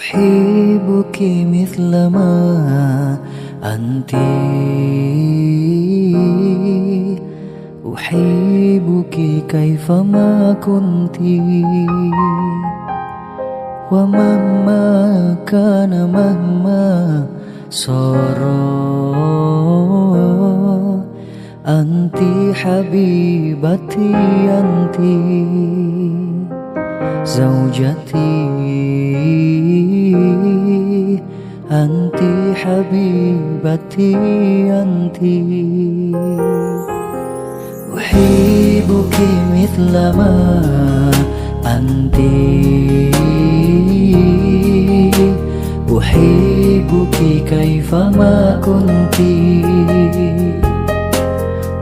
أحبك مثل ما أنت، أحبك كيفما كنت، ومهما كان مهما صار أنت حبيبتي، أنت زوجتي، أنت حبيبتي، أنت أحبك مثل ما أنت، أحبك كيفما كنت،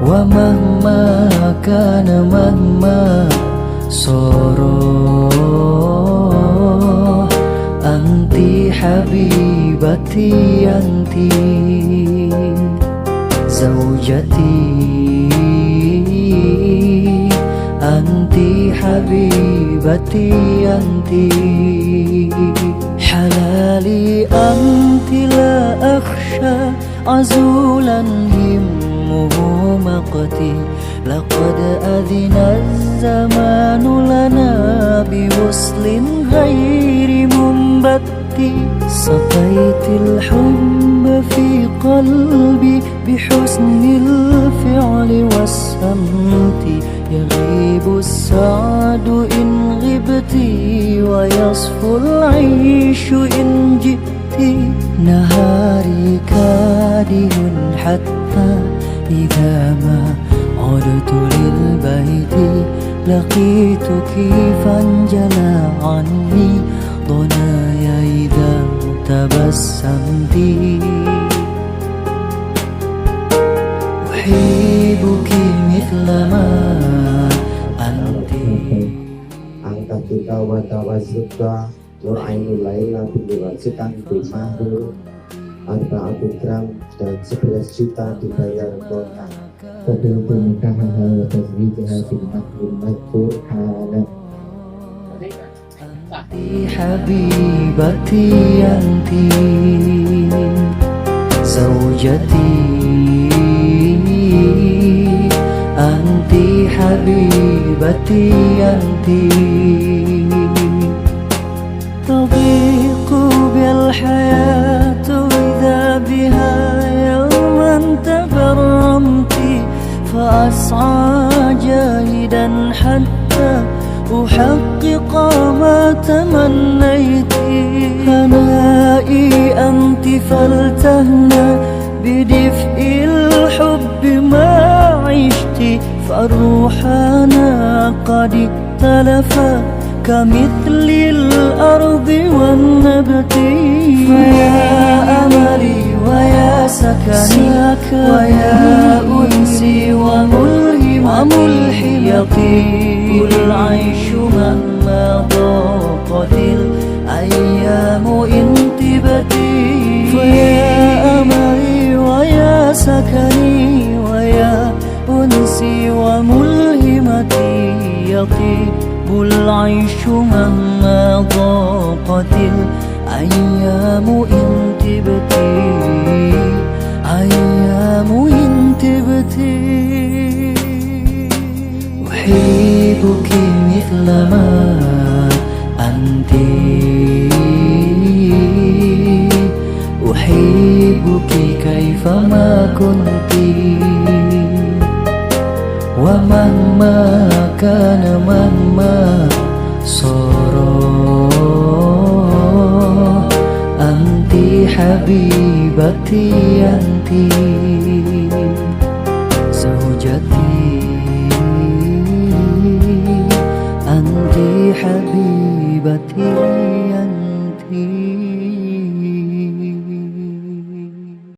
ومهما كان مهما صار أنت حبيبتي، أنت زوجتي، أنت حبيبتي، أنت حلالي، أنت لا أخشى عزولا همه مقتي، لقد أذن الزمان لنا بوصل غير منبت، صفيت الحب في قلبي بحسن الفعل والسمت، يغيب السعد إن غبت ويصفو العيش إن جئت، نهاري كادح حتى إذا ما عدت للبيت، لقيتك فانجلى عني ضناي إذا تبسمت، أحبك مثل ما أنت. Angkat kita wa tawassuka wa ainul laila biwasikan bimahu 400 gram dan 11 juta dibayar kota. Fadilatu nikahaha wa tazwijaha bil makrum madkur hana. حبيبتي، أنت زوجتي، أنت حبيبتي، أنت تضيق بي الحياة إذا بها يوما تبرمت، فأسعى جاهدا حتى أحقق ما تمنيت، هنائي أنت فلتهنى بدفء الحب ما عشت، فالروحانا قد اختلفا كمثل الأرض والنبت، فيا أملي ويا سكني ويا أنسي وملهم، يطيب العيش مهما ضاقت الأيام إن تبتي، فيا أملي ويا سكني ويا أنسي وملهمتي، يطيب العيش مهما ضاقت الأيام إن تبتي، أيام إن تبتي، أحبك مثل ما أنت، أحبك كيفما كنت، ومهما كان مهما صار أنت حبيبتي، أنت